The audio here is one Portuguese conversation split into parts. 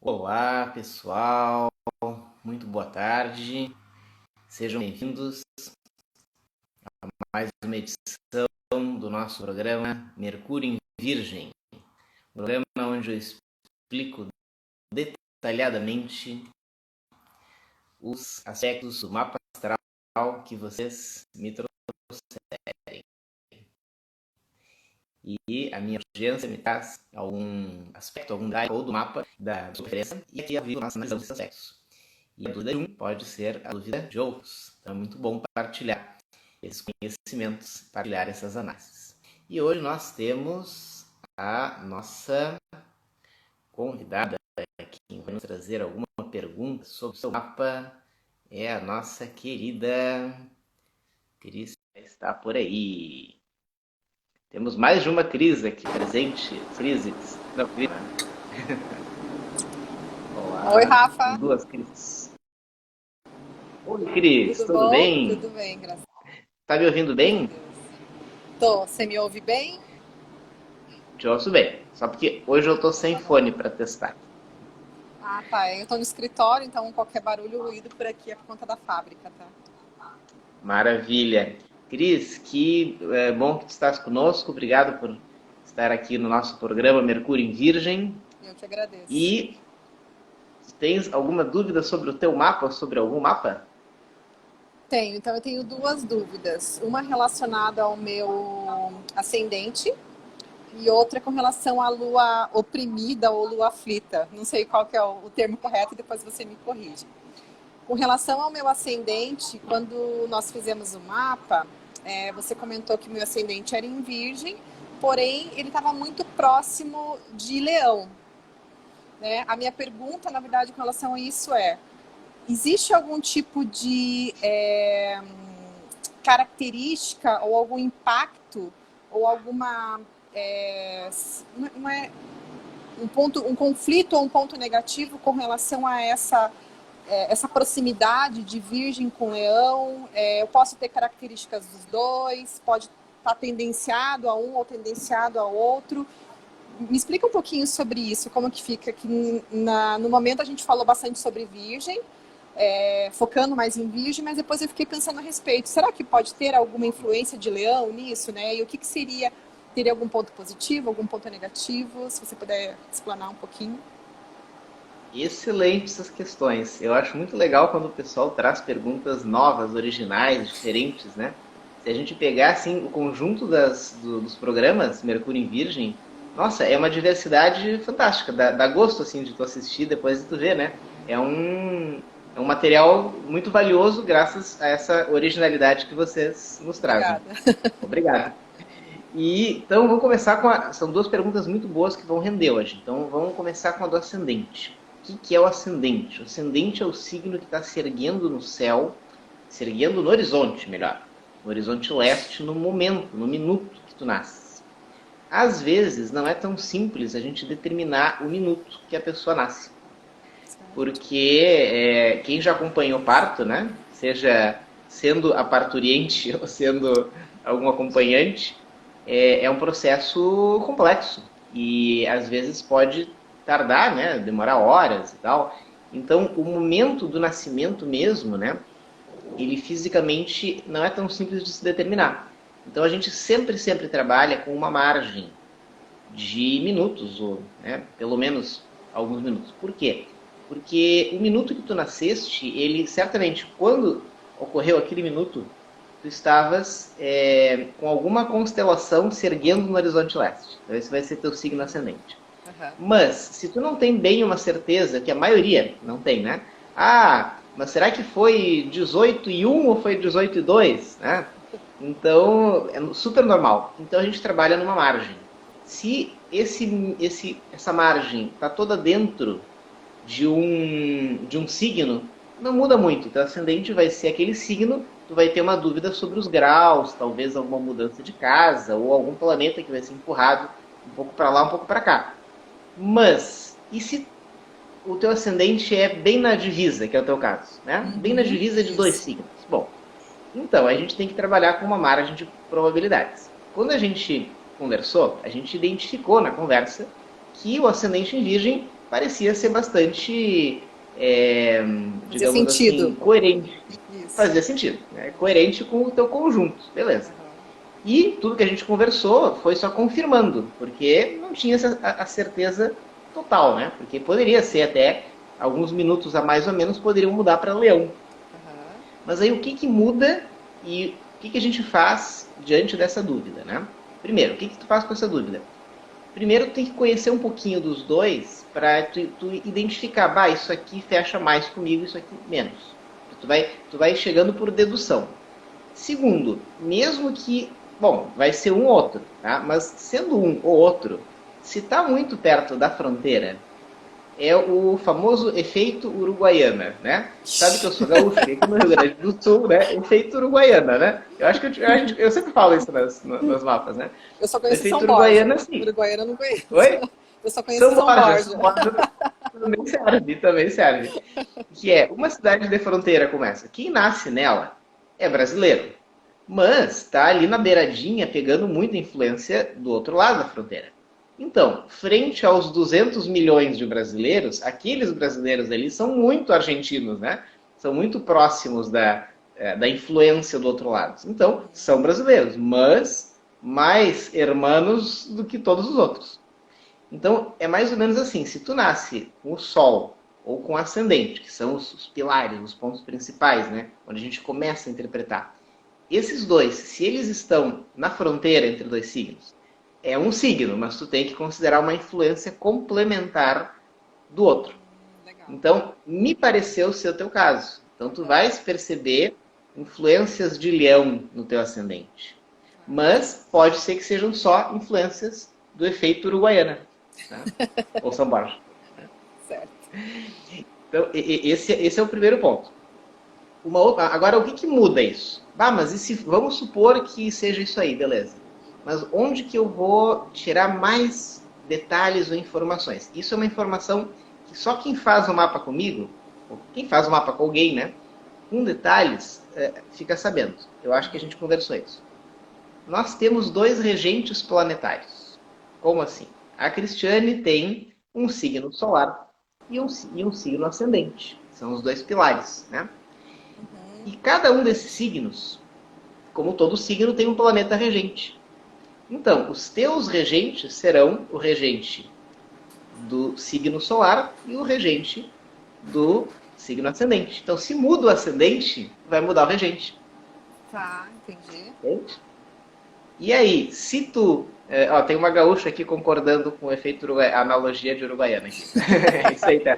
Olá, pessoal. Muito boa tarde. Sejam bem-vindos a mais uma edição do nosso programa Mercúrio em Virgem. Um programa onde eu explico detalhadamente os aspectos do mapa astral que vocês me trouxerem. E a minha urgência me traz algum aspecto, algum detalhe ou do mapa da diferença, e aqui eu vi nós analisamos esses aspectos. E a dúvida de um pode ser a dúvida de outros. Então é muito bom partilhar esses conhecimentos, partilhar essas análises. E hoje nós temos a nossa convidada, que vai nos trazer alguma pergunta sobre o seu mapa, é a nossa querida Cris, que está por aí. Temos mais de uma Cris aqui presente. Cris. Não, Cris. Olá. Oi, Rafa. Duas Cris. Oi, Cris. Tudo Tudo bom? bem? Tudo bem, graças Tá me ouvindo bem? a Deus. Tô. Você me ouve bem? Te ouço bem. Só porque hoje eu tô sem fone para testar. Ah, tá. Eu tô no escritório, então qualquer barulho, ruído por aqui é por conta da fábrica, tá? Maravilha. Cris, que bom que tu estás conosco. Obrigado por estar aqui no nosso programa Mercúrio em Virgem. Eu que agradeço. E tens alguma dúvida sobre o teu mapa, sobre algum mapa? Tenho. Então eu tenho duas dúvidas. Uma relacionada ao meu ascendente e outra com relação à lua oprimida ou lua aflita. Não sei qual que é o termo correto e depois você me corrige. Com relação ao meu ascendente, quando nós fizemos o mapa, você comentou que meu ascendente era em Virgem, porém ele estava muito próximo de Leão, né? A minha pergunta, na verdade, com relação a isso existe algum tipo de característica ou algum impacto ou alguma um conflito ou um ponto negativo com relação a essa proximidade de Virgem com Leão? Eu posso ter características dos dois? Pode estar tendenciado a um ou tendenciado ao outro? Me explica um pouquinho sobre isso, como que fica aqui no momento. A gente falou bastante sobre Virgem, focando mais em Virgem, mas depois eu fiquei pensando a respeito. Será que pode ter alguma influência de Leão nisso, né? E o que seria? Teria algum ponto positivo, algum ponto negativo? Se você puder explanar um pouquinho. Excelentes essas questões. Eu acho muito legal quando o pessoal traz perguntas novas, originais, diferentes, né? Se a gente pegar assim o conjunto dos programas Mercúrio em Virgem, nossa, é uma diversidade fantástica. Dá gosto assim de tu assistir depois de tu ver, né? É um material muito valioso graças a essa originalidade que vocês nos trazem. Obrigada. Obrigado. E então vamos começar são duas perguntas muito boas que vão render hoje. Então vamos começar com a do ascendente. O que é o ascendente? O ascendente é o signo que está se erguendo no céu, se erguendo no horizonte, melhor. No horizonte leste, no momento, no minuto que tu nasces. Às vezes não é tão simples a gente determinar o minuto que a pessoa nasce. Porque quem já acompanhou parto, né? Seja sendo a parturiente ou sendo algum acompanhante, é um processo complexo. E às vezes pode tardar, né? Demorar horas e tal. Então, o momento do nascimento mesmo, né? Ele fisicamente não é tão simples de se determinar. Então, a gente sempre trabalha com uma margem de minutos, ou pelo menos alguns minutos. Por quê? Porque o minuto que tu nasceste, ele certamente, quando ocorreu aquele minuto, tu estavas com alguma constelação se erguendo no horizonte leste. Então, esse vai ser teu signo ascendente. Uhum. Mas, se tu não tem bem uma certeza, que a maioria não tem, né? Ah, mas será que foi 18 e 1 ou foi 18 e 2? Né? Então, é super normal. Então, a gente trabalha numa margem. Se essa margem está toda dentro de um signo, não muda muito. Então, ascendente vai ser aquele signo, tu vai ter uma dúvida sobre os graus, talvez alguma mudança de casa, ou algum planeta que vai ser empurrado um pouco para lá, um pouco para cá. Mas, e se o teu ascendente é bem na divisa, que é o teu caso, né? Bem na divisa de dois signos. Bom, então a gente tem que trabalhar com uma margem de probabilidades. Quando a gente conversou, a gente identificou na conversa que o ascendente em Virgem parecia ser bastante, Fazia digamos sentido. assim, coerente. Isso. Fazia sentido, né? Coerente com o teu conjunto, beleza. E tudo que a gente conversou foi só confirmando, porque não tinha a certeza total, né? Porque poderia ser até alguns minutos a mais ou menos poderiam mudar para Leão. Mas aí o que, que muda e o que, que a gente faz diante dessa dúvida, né? Primeiro, o que, que tu faz com essa dúvida? Primeiro, tu tem que conhecer um pouquinho dos dois para tu identificar, bah, isso aqui fecha mais comigo, isso aqui menos. Tu vai chegando por dedução. Segundo, mesmo que, bom, vai ser um ou outro, tá? Mas sendo um ou outro, se está muito perto da fronteira, é o famoso efeito Uruguaiana, né? Sabe que eu sou gaúcho, aqui no Rio Grande do Sul, né? Efeito Uruguaiana, né? Eu acho que eu sempre falo isso nos mapas, né? Eu só O conheço efeito São Borja. Uruguaiana, sim. Uruguaiana eu não conheço. Oi? Eu só conheço São São Borja. Borja também serve. Que é uma cidade de fronteira como essa. Quem nasce nela é brasileiro, mas está ali na beiradinha pegando muita influência do outro lado da fronteira. Então, frente aos 200 milhões de brasileiros, aqueles brasileiros ali são muito argentinos, né? São muito próximos da influência do outro lado. Então, são brasileiros, mas mais hermanos do que todos os outros. Então, é mais ou menos assim, se tu nasce com o Sol ou com o Ascendente, que são os pilares, os pontos principais, né? Onde a gente começa a interpretar. Esses dois, se eles estão na fronteira entre dois signos, é um signo, mas tu tem que considerar uma influência complementar do outro. Legal. Então, me pareceu ser o teu caso. Então, tu vais perceber influências de Leão no teu ascendente. Mas pode ser que sejam só influências do efeito Uruguaiana. Tá? Ou São Borja. Certo. Então, esse é o primeiro ponto. Agora, o que, que muda isso? Mas e se, vamos supor que seja isso aí, beleza. Mas onde que eu vou tirar mais detalhes ou informações? Isso é uma informação que só quem faz o mapa comigo, ou quem faz o mapa com alguém, né? Com detalhes, fica sabendo. Eu acho que a gente conversou isso. Nós temos dois regentes planetários. Como assim? A Cristiane tem um signo solar e um signo ascendente. São os dois pilares, né? E cada um desses signos, como todo signo, tem um planeta regente. Então, os teus regentes serão o regente do signo solar e o regente do signo ascendente. Então, se muda o ascendente, vai mudar o regente. Tá, entendi. Entende? E aí, se tu... tem uma gaúcha aqui concordando com o efeito a analogia de Uruguaiana aqui. Isso aí, tá?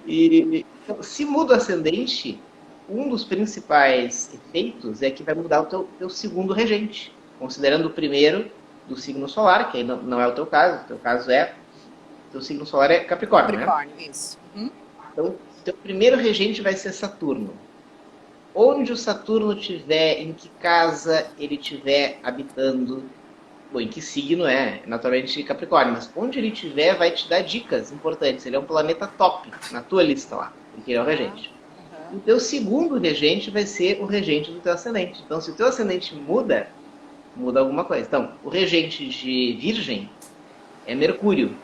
Então, se muda o ascendente, um dos principais efeitos é que vai mudar o teu segundo regente. Considerando o primeiro do signo solar, que aí não é o teu caso. O teu caso teu signo solar é Capricórnio, né? Capricórnio, isso. Então, o teu primeiro regente vai ser Saturno. Onde o Saturno estiver, em que casa ele estiver habitando, bom, em que signo naturalmente Capricórnio, mas onde ele estiver vai te dar dicas importantes. Ele é um planeta top na tua lista lá, porque ele é o regente. O teu segundo regente vai ser o regente do teu ascendente. Então, se o teu ascendente muda alguma coisa. Então, o regente de Virgem é Mercúrio.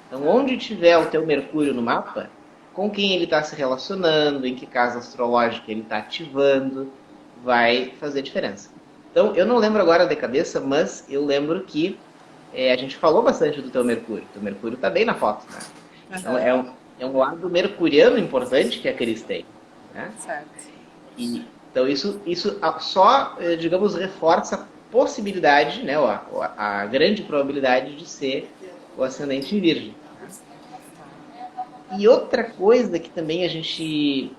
Então, onde tiver o teu Mercúrio no mapa, com quem ele está se relacionando, em que casa astrológica ele está ativando, vai fazer diferença. Então, eu não lembro agora de cabeça, mas eu lembro que a gente falou bastante do teu Mercúrio. O teu Mercúrio está bem na foto, né? Então, é um lado mercuriano importante que a Cris tem. Né? Certo. Então, isso só, digamos, reforça a possibilidade, né, a grande probabilidade de ser o ascendente em Virgem. E outra coisa que também a gente...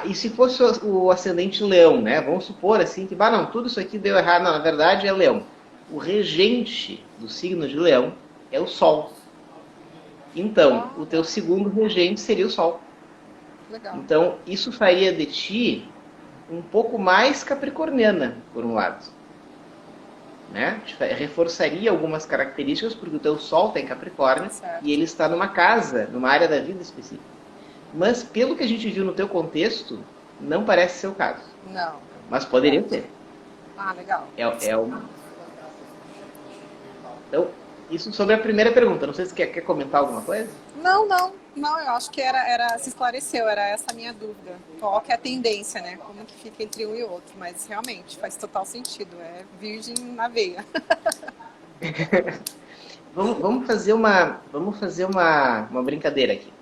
e se fosse o ascendente Leão, né? Vamos supor assim que, não, tudo isso aqui deu errado. Não, na verdade é Leão. O regente do signo de Leão é o Sol. Então, o teu segundo regente seria o Sol. Legal. Então, isso faria de ti um pouco mais capricorniana, por um lado. Né? Reforçaria algumas características, porque o teu Sol está em Capricórnio e ele está numa casa, numa área da vida específica. Mas, pelo que a gente viu no teu contexto, não parece ser o caso. Não. Mas poderia ser. Legal. Então, Isso sobre a primeira pergunta. Não sei se quer comentar alguma coisa. Não, eu acho que se esclareceu, era essa a minha dúvida. Qual que é a tendência, né? Como que fica entre um e outro, mas realmente faz total sentido, é virgem na veia. Vamos fazer uma brincadeira aqui.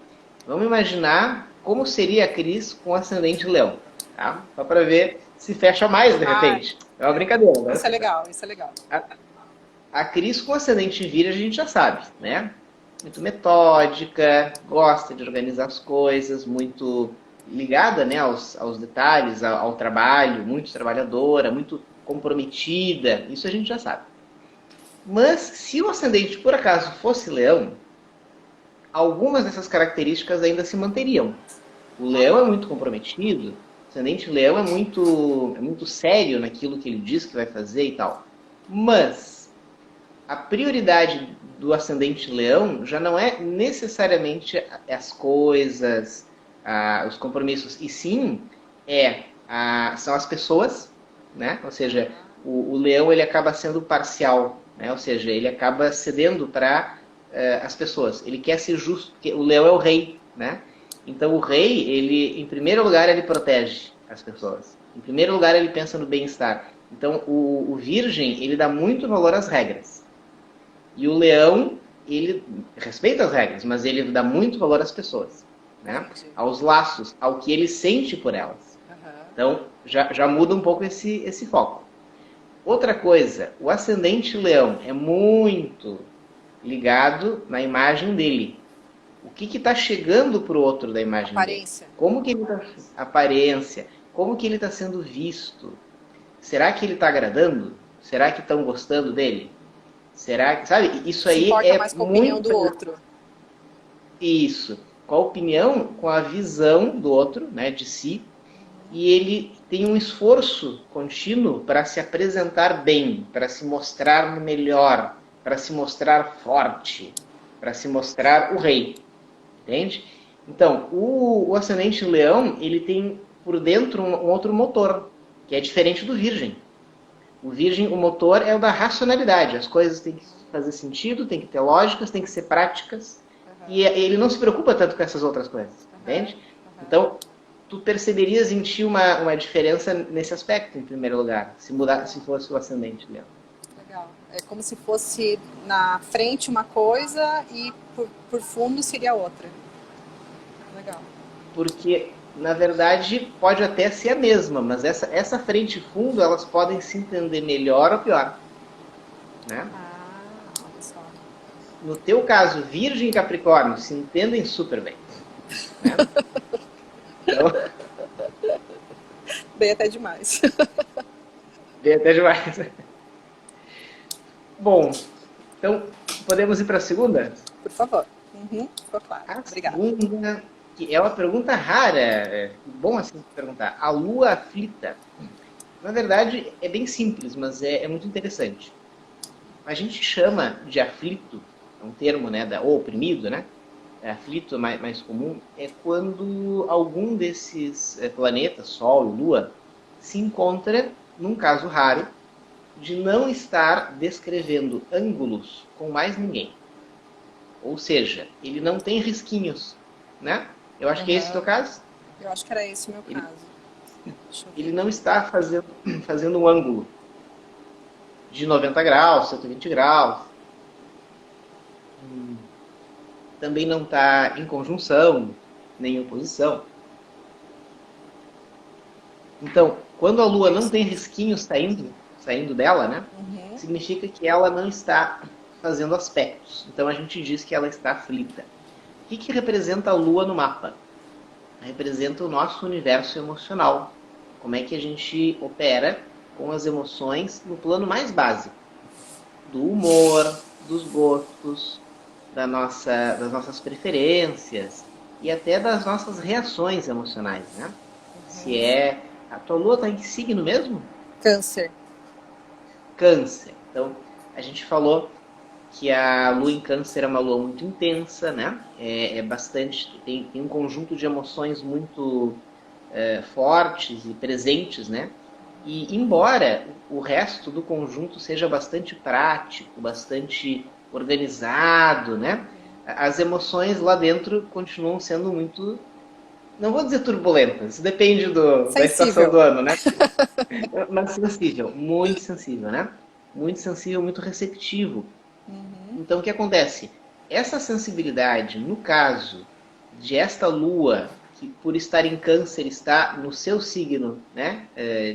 Vamos imaginar como seria a Cris com ascendente leão, tá? Só para ver se fecha mais de repente. É uma brincadeira, né? Isso é legal, isso é legal. A Cris com ascendente virgem a gente já sabe, né? Muito metódica, gosta de organizar as coisas, muito ligada, né, aos detalhes, ao trabalho, muito trabalhadora, muito comprometida, isso a gente já sabe. Mas se o ascendente por acaso fosse leão, algumas dessas características ainda se manteriam. O leão é muito comprometido, o ascendente leão é muito sério naquilo que ele diz que vai fazer e tal. Mas a prioridade do ascendente leão já não é necessariamente as coisas, os compromissos, e sim são as pessoas, né? Ou seja, o leão ele acaba sendo parcial, né? Ou seja, ele acaba cedendo para as pessoas. Ele quer ser justo, porque o leão é o rei, né? Então o rei, ele, em primeiro lugar, ele protege as pessoas. Em primeiro lugar, ele pensa no bem-estar. Então o virgem, ele dá muito valor às regras. E o leão, ele respeita as regras, mas ele dá muito valor às pessoas, né? Aos laços, ao que ele sente por elas. Então, já muda um pouco esse foco. Outra coisa, o ascendente leão é muito ligado na imagem dele. O que está chegando para o outro da imagem aparência dele? Como que ele está... Aparência. Como que ele está sendo visto? Será que ele está agradando? Será que estão gostando dele? Será que... Sabe, isso aí é mais com a opinião do outro. Isso. Com a opinião, com a visão do outro, né, de si. E ele tem um esforço contínuo para se apresentar bem, para se mostrar melhor, para se mostrar forte, para se mostrar o rei. Entende? Então, o ascendente leão, ele tem por dentro um outro motor, que é diferente do virgem. O virgem, o motor é o da racionalidade. As coisas têm que fazer sentido, têm que ter lógicas, têm que ser práticas. E ele não se preocupa tanto com essas outras coisas. Entende? Então, tu perceberias em ti uma diferença nesse aspecto, em primeiro lugar, se fosse o ascendente leão. Legal. É como se fosse na frente uma coisa e por fundo seria outra. Legal. Porque, na verdade, pode até ser a mesma, mas essa frente e fundo, elas podem se entender melhor ou pior. Né? Olha só. No teu caso, Virgem e Capricórnio se entendem super bem. Né? Então... Bem até demais. Bem até demais. Bom, então, podemos ir para a segunda? Por favor. Ficou claro. Obrigada. Segunda, que é uma pergunta rara, bom assim perguntar. A lua aflita. Na verdade, é bem simples, mas é muito interessante. A gente chama de aflito, é um termo, né, ou oprimido, né? Aflito mais comum, é quando algum desses planetas, Sol e Lua, se encontra, num caso raro, de não estar descrevendo ângulos com mais ninguém. Ou seja, ele não tem risquinhos, né? Eu acho que é esse o teu caso? Eu acho que era esse o meu caso. Ele não está fazendo um ângulo de 90 graus, 120 graus. Também não está em conjunção, nem em oposição. Então, quando a Lua não tem risquinhos saindo dela, né? Significa que ela não está fazendo aspectos. Então a gente diz que ela está aflita. O que representa a Lua no mapa? Representa o nosso universo emocional. Como é que a gente opera com as emoções no plano mais básico. Do humor, dos gostos, das nossas preferências e até das nossas reações emocionais, né? Se é... A tua Lua está em que signo mesmo? Câncer. Câncer. Então, a gente falou que a Lua em Câncer é uma Lua muito intensa, né? É bastante... Tem um conjunto de emoções muito fortes e presentes, né? E embora o resto do conjunto seja bastante prático, bastante organizado, né? As emoções lá dentro continuam sendo muito, não vou dizer turbulentas, depende da estação do ano, né? Mas sensível, né? Muito sensível, muito receptivo. Então, o que acontece? Essa sensibilidade, no caso de esta lua, que por estar em câncer está no seu signo, né,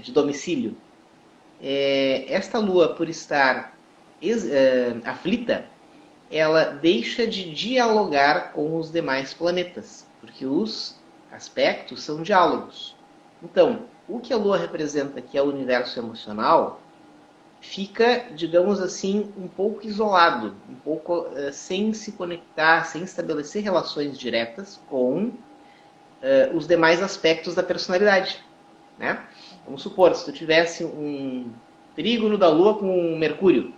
de domicílio, esta lua, por estar aflita, ela deixa de dialogar com os demais planetas, porque os aspectos são diálogos. Então, o que a lua representa, que é o universo emocional, fica, digamos assim, um pouco isolado, um pouco sem se conectar, sem estabelecer relações diretas com os demais aspectos da personalidade, né? Vamos supor, se tu tivesse um trígono da Lua com um Mercúrio,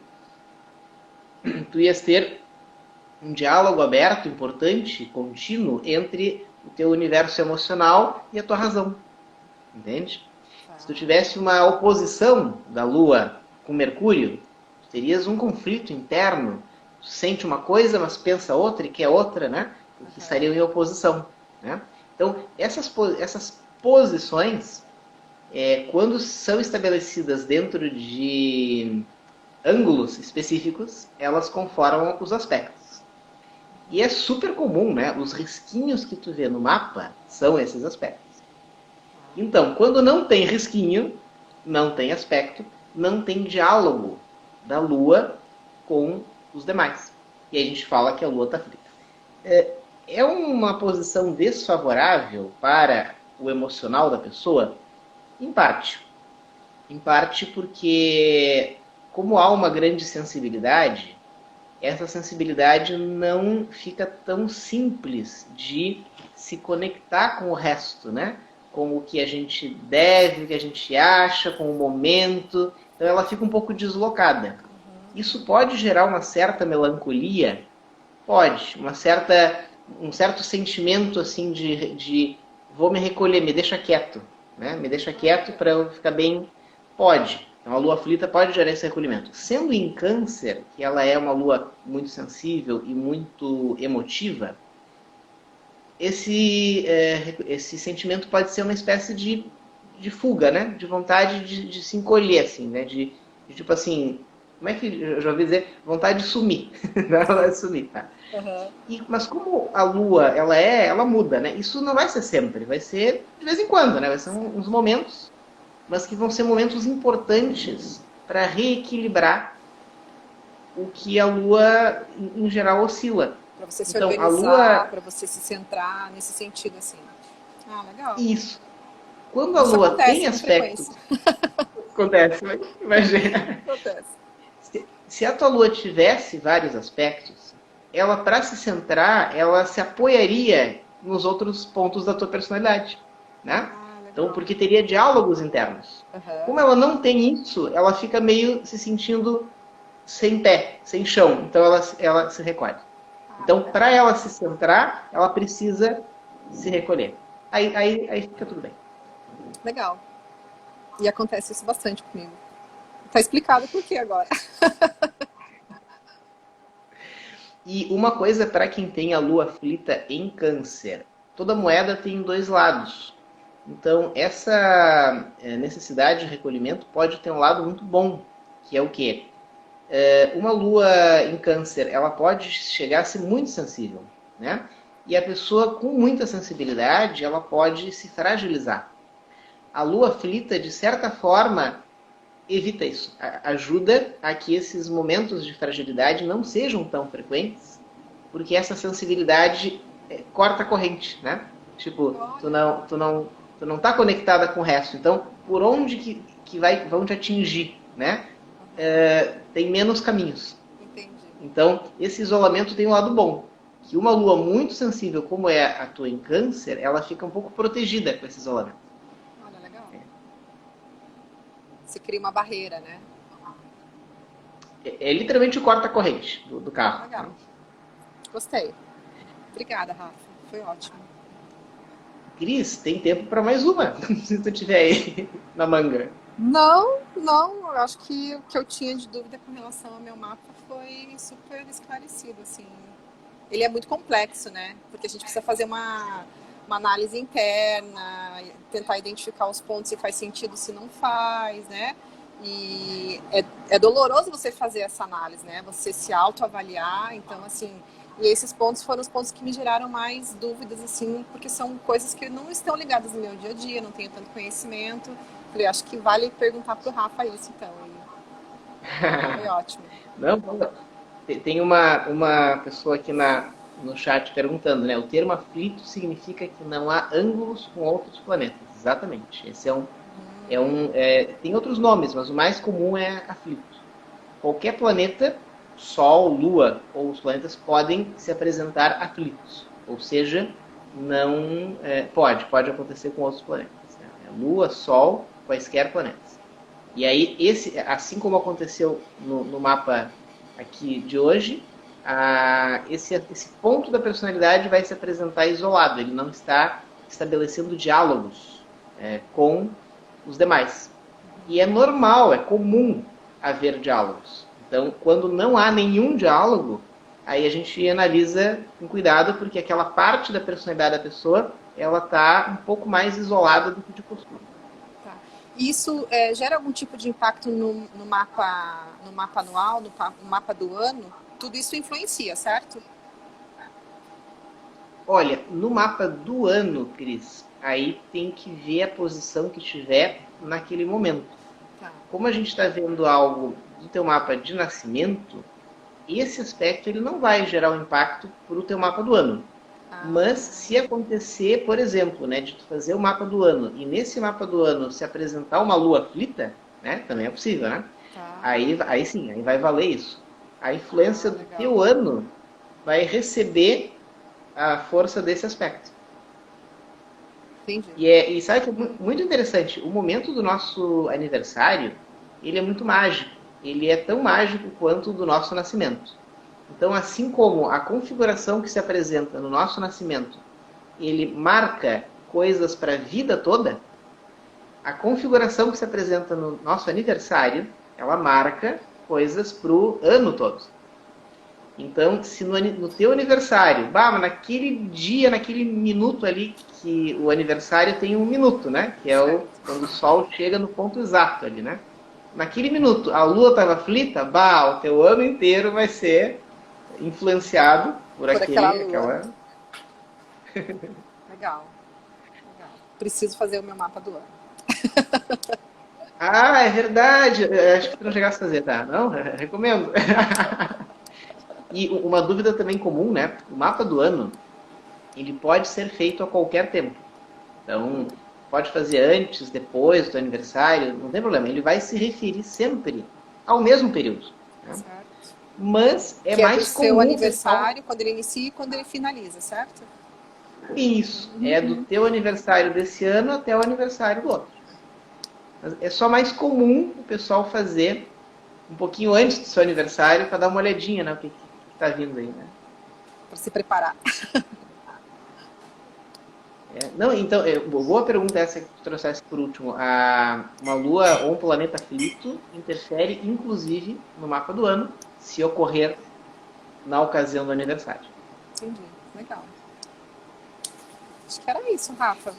tu ias ter um diálogo aberto, importante, contínuo, entre o teu universo emocional e a tua razão, entende? Se tu tivesse uma oposição da Lua com Mercúrio, terias um conflito interno. Tu sente uma coisa, mas pensa outra e quer outra, né? Que estariam em oposição, né? Então, essas posições, quando são estabelecidas dentro de ângulos específicos, elas conformam os aspectos. E é super comum, né? Os risquinhos que tu vê no mapa são esses aspectos. Então, quando não tem risquinho, não tem aspecto, não tem diálogo da Lua com os demais. E aí a gente fala que a Lua está frita. É uma posição desfavorável para o emocional da pessoa? Em parte. Em parte porque, como há uma grande sensibilidade, essa sensibilidade não fica tão simples de se conectar com o resto, né? Com o que a gente deve, o que a gente acha, com o momento. Então ela fica um pouco deslocada. Isso pode gerar uma certa melancolia? Pode. Um certo sentimento assim de vou me recolher, me deixa quieto. Né? Me deixa quieto para eu ficar bem. Pode. Então a lua aflita pode gerar esse recolhimento. Sendo em câncer, que ela é uma lua muito sensível e muito emotiva, esse sentimento pode ser uma espécie de fuga, né? De vontade de se encolher, assim, né? De tipo assim, como é que eu já ouvi dizer? Vontade de sumir. Ela vai sumir, tá? Mas como a lua, ela muda, né? Isso não vai ser sempre, vai ser de vez em quando, né? Vai ser uns momentos, mas que vão ser momentos importantes para reequilibrar o que a lua, em geral, oscila. Para você se organizar, para você se centrar nesse sentido, assim. Ah, legal. Isso. Quando a lua tem aspectos... Acontece, imagina. Acontece. Se a tua lua tivesse vários aspectos, ela, para se centrar, ela se apoiaria nos outros pontos da tua personalidade, né? Então, porque teria diálogos internos. Como ela não tem isso, ela fica meio se sentindo sem pé, sem chão. Então, ela se recolhe. Então, para ela se centrar, ela precisa se recolher. Aí fica tudo bem. Legal. E acontece isso bastante comigo. Tá explicado por quê agora. E uma coisa para quem tem a lua aflita em câncer. Toda moeda tem dois lados. Então, essa necessidade de recolhimento pode ter um lado muito bom, que é o quê? Uma lua em câncer, ela pode chegar a ser muito sensível, né? E a pessoa com muita sensibilidade, ela pode se fragilizar. A lua aflita, de certa forma, evita isso. Ajuda a que esses momentos de fragilidade não sejam tão frequentes, porque essa sensibilidade corta a corrente, né? Tipo, tu não tá conectada com o resto. Então, por onde vão te atingir, né? Tem menos caminhos. Entendi. Então, esse isolamento tem um lado bom. Que uma lua muito sensível, como é a tua em câncer, ela fica um pouco protegida com esse isolamento. Olha, legal. Se cria uma barreira, né? Literalmente corta a corrente do carro. Legal. Gostei. Obrigada, Rafa. Foi ótimo. Cris, tem tempo para mais uma, se tu tiver aí na manga. Não, eu acho que o que eu tinha de dúvida com relação ao meu mapa foi super esclarecido, assim. Ele é muito complexo, né? Porque a gente precisa fazer uma análise interna, tentar identificar os pontos se faz sentido, se não faz, né? E é doloroso você fazer essa análise, né? Você se autoavaliar, então, assim... E esses pontos foram os pontos que me geraram mais dúvidas, assim, porque são coisas que não estão ligadas no meu dia a dia, não tenho tanto conhecimento. Falei, acho que vale perguntar pro Rafa isso, então. E foi ótimo. Não, tem uma pessoa aqui no chat perguntando, né? O termo aflito significa que não há ângulos com outros planetas. Exatamente. Esse tem outros nomes, mas o mais comum é aflito. Qualquer planeta, Sol, Lua ou os planetas podem se apresentar aflitos. Ou seja, não pode acontecer com outros planetas. Né? Lua, Sol, quaisquer planetas. E aí, assim como aconteceu no mapa aqui de hoje, esse ponto da personalidade vai se apresentar isolado. Ele não está estabelecendo diálogos com os demais. E é normal, é comum haver diálogos. Então, quando não há nenhum diálogo, aí a gente analisa com cuidado, porque aquela parte da personalidade da pessoa, ela está um pouco mais isolada do que de costume. Tá. Isso gera algum tipo de impacto no mapa anual, no mapa do ano? Tudo isso influencia, certo? Olha, no mapa do ano, Cris, aí tem que ver a posição que tiver naquele momento. Tá. Como a gente está vendo algo do teu mapa de nascimento, esse aspecto ele não vai gerar um impacto para o teu mapa do ano. Mas se acontecer, por exemplo, né, de tu fazer o mapa do ano e nesse mapa do ano se apresentar uma lua aflita, né, também é possível, né? Tá. Aí sim, aí vai valer isso. A influência do Legal. teu ano vai receber a força desse aspecto. Entendi. E sabe que é muito interessante, o momento do nosso aniversário, ele é muito mágico. Ele é tão mágico quanto o do nosso nascimento. Então, assim como a configuração que se apresenta no nosso nascimento, ele marca coisas para a vida toda, a configuração que se apresenta no nosso aniversário, ela marca coisas para o ano todo. Então, se no teu aniversário, mas naquele dia, naquele minuto ali, que o aniversário tem um minuto, né? Que é quando o sol chega no ponto exato ali, né? Naquele minuto, a lua estava aflita, o teu ano inteiro vai ser influenciado por aquela lua. aquela... Legal. Preciso fazer o meu mapa do ano. É verdade. Acho que tu não chegasse a fazer, tá? Não? Recomendo. E uma dúvida também comum, né? O mapa do ano, ele pode ser feito a qualquer tempo. Então, pode fazer antes, depois do aniversário, não tem problema. Ele vai se referir sempre ao mesmo período. Né? Certo. Mas é que mais é do comum... seu aniversário, quando ele inicia e quando ele finaliza, certo? Isso. É do teu aniversário desse ano até o aniversário do outro. É só mais comum o pessoal fazer um pouquinho antes do seu aniversário para dar uma olhadinha, né? O que está vindo aí, né? Para se preparar. Não, então, boa pergunta essa que tu trouxeste por último. Uma lua ou um planeta aflito interfere, inclusive, no mapa do ano, se ocorrer na ocasião do aniversário. Entendi, legal. Acho que era isso, Rafa.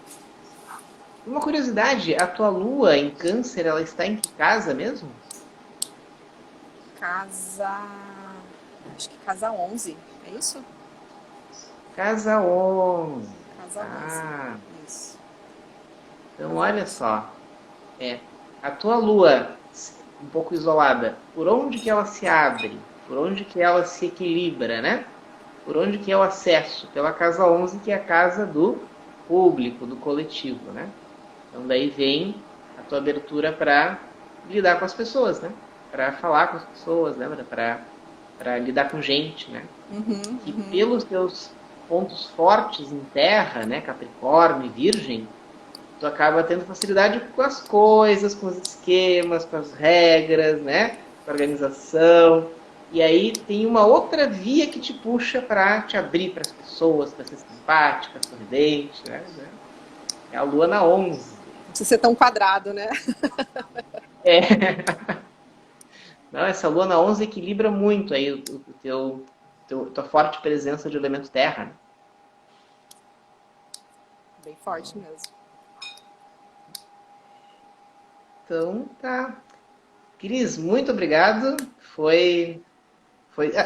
Uma curiosidade, a tua lua em câncer, ela está em que casa mesmo? Acho que casa 11, é isso? Casa 11. Casa 11, isso. Então, olha só. A tua lua, um pouco isolada, por onde que ela se abre? Por onde que ela se equilibra, né? Por onde que é o acesso? Pela casa 11, que é a casa do público, do coletivo, né? Então, daí vem a tua abertura para lidar com as pessoas, né? Para falar com as pessoas, né? Para lidar com gente, né? E pelos teus pontos fortes em terra, né? Capricórnio e Virgem, tu acaba tendo facilidade com as coisas, com os esquemas, com as regras, né? Com a organização. E aí tem uma outra via que te puxa para te abrir para as pessoas, para ser simpática, sorridente, né? É a lua na 11. precisa ser tão quadrado, né? É. Não, essa lua na 11 equilibra muito aí tua forte presença de elemento terra, né? Bem forte mesmo. Então, tá. Cris, muito obrigado.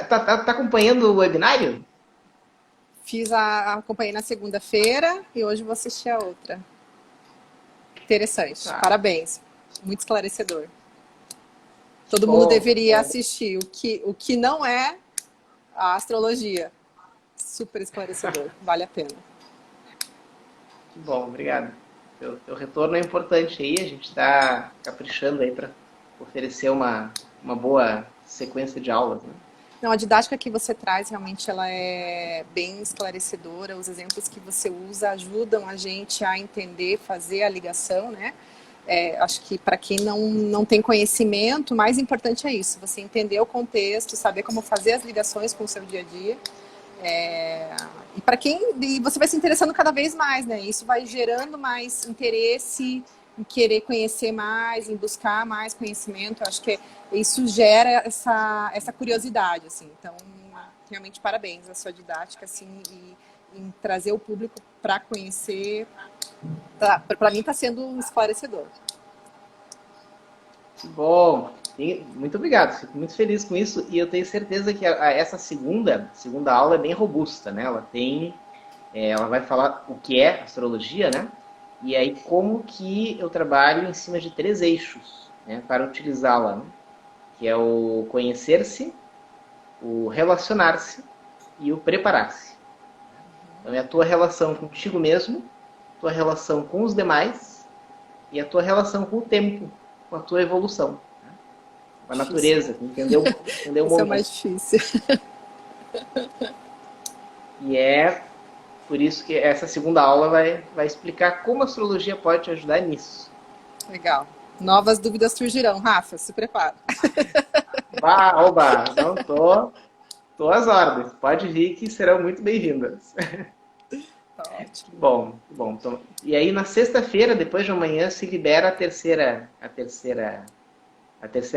Tá acompanhando o webinário? Acompanhei na segunda-feira e hoje vou assistir a outra. Interessante. Tá. Parabéns. Muito esclarecedor. Todo mundo Bom, deveria assistir. O que não é a astrologia. Super esclarecedor. Vale a pena. que bom, obrigado. Teu retorno é importante aí, a gente está caprichando aí para oferecer uma boa sequência de aulas, né? Não, a didática que você traz realmente ela é bem esclarecedora. Os exemplos que você usa ajudam a gente a entender, fazer a ligação, né? Acho que para quem não tem conhecimento, o mais importante é isso, você entender o contexto, saber como fazer as ligações com o seu dia a dia. E você vai se interessando cada vez mais, né? Isso vai gerando mais interesse em querer conhecer mais, em buscar mais conhecimento. Eu acho que isso gera essa curiosidade, assim. Então, realmente parabéns à sua didática, assim, e em trazer o público para conhecer. Para mim está sendo esclarecedor. Que bom! Muito obrigado, fico muito feliz com isso e eu tenho certeza que essa segunda aula é bem robusta, né? Ela vai falar o que é astrologia, né? E aí como que eu trabalho em cima de 3 eixos, né, para utilizá-la, né? Que é o conhecer-se, o relacionar-se e o preparar-se. Então é a tua relação contigo mesmo, tua relação com os demais e a tua relação com o tempo, com a tua evolução, né? Com a natureza, com entender o Isso é o momento. mais difícil. E é por isso que essa segunda aula vai explicar como a astrologia pode te ajudar nisso. Legal. Novas dúvidas surgirão. Rafa, se prepara. Oba, não tô às ordens. Pode vir que serão muito bem-vindas. Tá ótimo. Bom, bom. Então, e aí na sexta-feira, depois de amanhã, se libera a terceira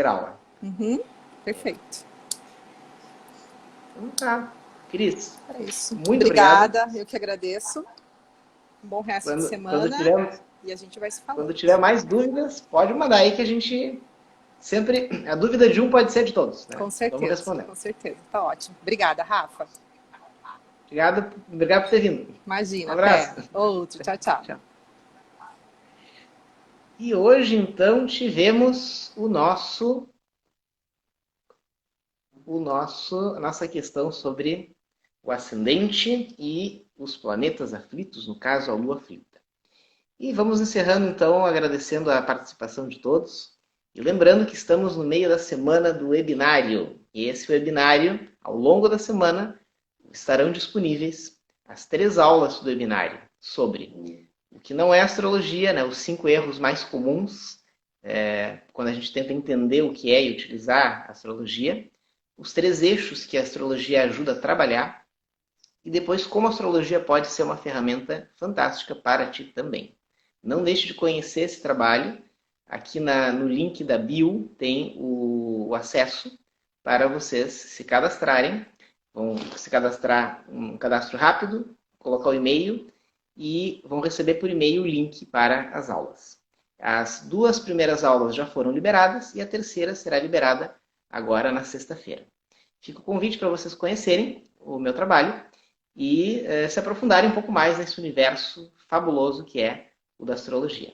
aula. Uhum, perfeito. Então tá. Cris, É isso. muito Obrigada, obrigado. eu que agradeço. Um bom resto de Quando semana tiver, e a gente vai se quando falando. tiver mais dúvidas, pode mandar aí que a gente sempre... A dúvida de um pode ser de todos, né? Com Vamos certeza, responder. com certeza. Tá ótimo. Obrigada, Rafa. Obrigado por ter vindo. Um Imagina, até. abraço. Outro. Tchau, tchau. Tchau. E hoje, então, tivemos a nossa questão sobre o ascendente e os planetas aflitos, no caso, a Lua aflita. E vamos encerrando, então, agradecendo a participação de todos. E lembrando que estamos no meio da semana do webinário. E esse webinário, ao longo da semana, estarão disponíveis as 3 aulas do webinário sobre o que não é astrologia, né? Os 5 erros mais comuns quando a gente tenta entender o que é e utilizar a astrologia, os 3 eixos que a astrologia ajuda a trabalhar e depois como a astrologia pode ser uma ferramenta fantástica para ti também. Não deixe de conhecer esse trabalho. Aqui no link da bio tem o acesso para vocês se cadastrarem. Vão se cadastrar um cadastro rápido, colocar o e-mail e vão receber por e-mail o link para as aulas. As 2 primeiras aulas já foram liberadas e a terceira será liberada agora na sexta-feira. Fica o convite para vocês conhecerem o meu trabalho e se aprofundarem um pouco mais nesse universo fabuloso que é o da astrologia.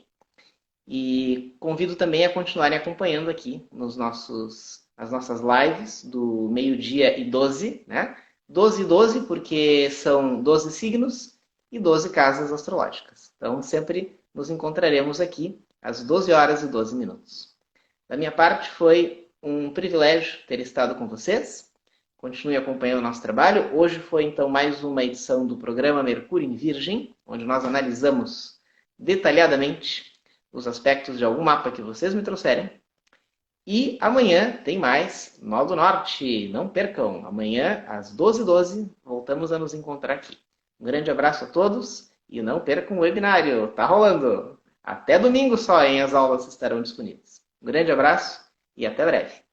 E convido também a continuarem acompanhando aqui nas nossas lives do meio-dia e 12, né? 12 e 12 porque são 12 signos e 12 casas astrológicas. Então, sempre nos encontraremos aqui às 12 horas e 12 minutos. Da minha parte, foi um privilégio ter estado com vocês. Continue acompanhando o nosso trabalho. Hoje foi, então, mais uma edição do programa Mercúrio em Virgem, onde nós analisamos detalhadamente os aspectos de algum mapa que vocês me trouxerem. E amanhã tem mais Nó do Norte. Não percam. Amanhã, às 12h12, voltamos a nos encontrar aqui. Um grande abraço a todos e não percam o webinário. Tá rolando! Até domingo só, hein? As aulas estarão disponíveis. Um grande abraço e até breve.